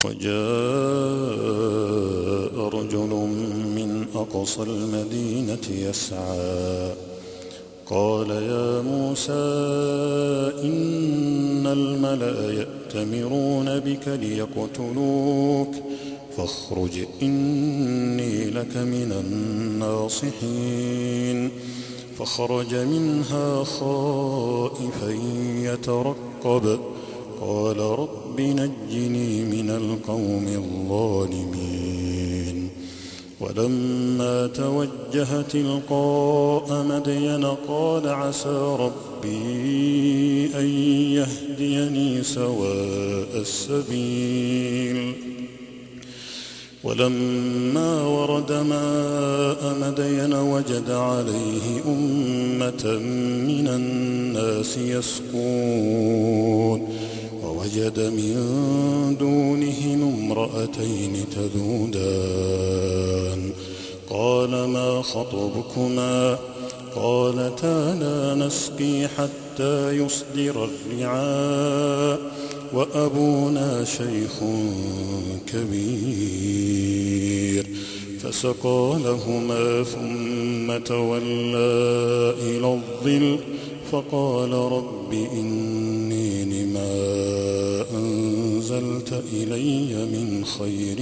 وجاء رجل من أقصى المدينة يسعى قال يا موسى إن الملأ يأتمرون بك ليقتلوك فاخرج إني لك من الناصحين فخرج منها خائفا يترقب قال رب نجني من القوم الظالمين ولما توجه تلقاء مدين قال عسى ربي أن يهديني سواء السبيل ولما ورد ماء مدين وجد عليه أمة من الناس يسقون ووجد من دونهم امرأتين تذودان قال ما خطبكما قالتا لا نسقي حتى يصدر الرعاء وأبونا شيخ كبير فسقى لهما ثم تولى إلى الظل فقال رب إني لما أنزلت إلي من خير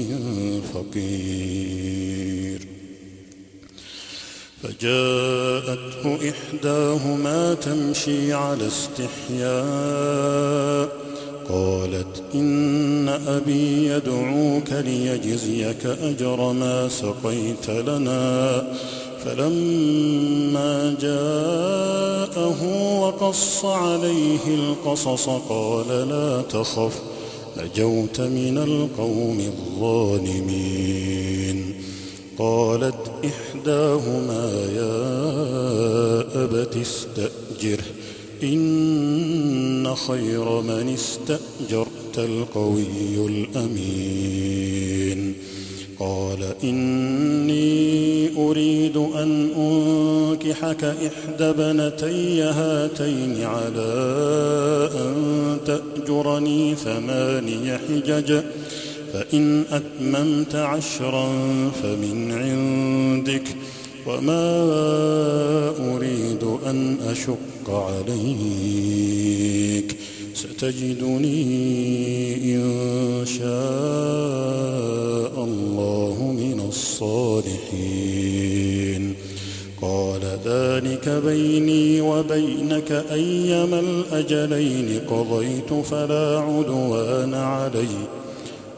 فقير فجاءته إحداهما تمشي على استحياء قالت إن أبي يدعوك ليجزيك أجر ما سقيت لنا فلما جاءه وقص عليه القصص قال لا تخف نجوت من القوم الظالمين قالت إحداهما يا أبت استأجره إن خير من استأجرت القوي الأمين قال إني أريد أن أنكحك إحدى ابنتي هاتين على أن تأجرني 8 حجج فإن أتممت 10 فمن عندك وما أريد أن أشق عليك ستجدني إن شاء الله من الصالحين قال ذلك بيني وبينك أيما الأجلين قضيت فلا عدوان علي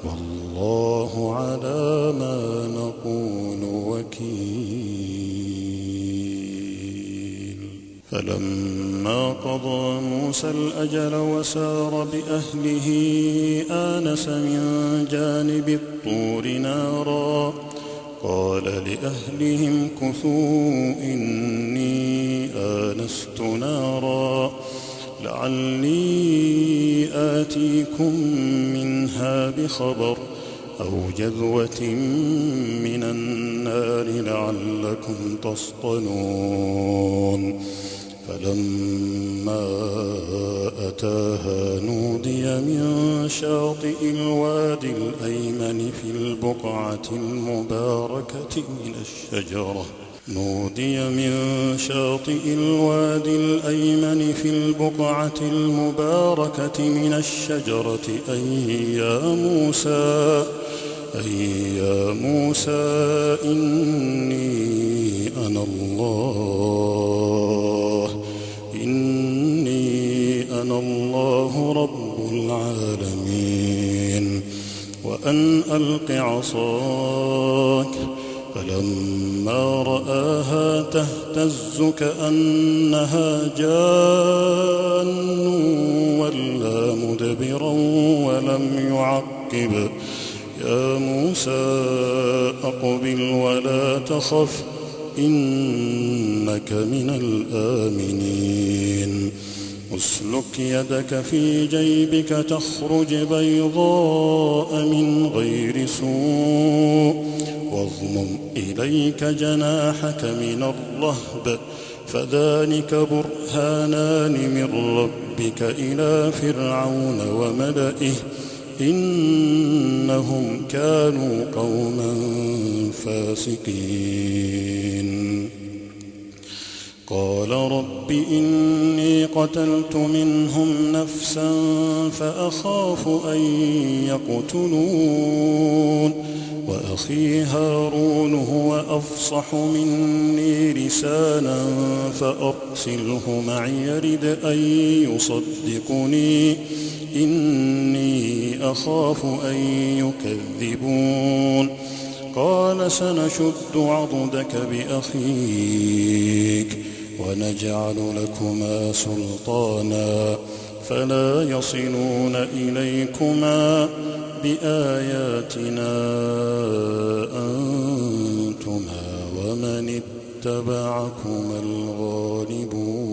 والله على ما نقول وكيل فلما قضى موسى الأجل وسار بأهله آنس من جانب الطور نارا قال لأهلهم كثوا إني آنست نارا لعلي آتيكم منها بخبر أو جذوة من النار لعلكم تصطلون فلما أتاها نودي من شاطئ الوادي الأيمن في البقعة المباركة من الشجرة نودي من شاطئ الوادي الأيمن في البقعة المباركة من الشجرة أي يا موسى إني أنا الله رب العالمين وأن ألق عصاك فلما رآها تهتز كأنها جان ولا مدبرا ولم يعقب يا موسى أقبل ولا تخف إنك من الآمنين اسلك يدك في جيبك تخرج بيضاء من غير سوء واضمم إليك جناحك من الرهب فذلك برهانان من ربك إلى فرعون وملئه إنهم كانوا قوما فاسقين. قال رب إني قتلت منهم نفسا فأخاف أن يقتلون وأخي هارون هو أفصح مني لسانا فأرسله معي يرد أن يصدقني إني أخاف أن يكذبون. قال سنشد عضدك بأخيك ونجعل لكما سلطانا فلا يصلون إليكما بآياتنا أنتما ومن اتبعكما الغالبون.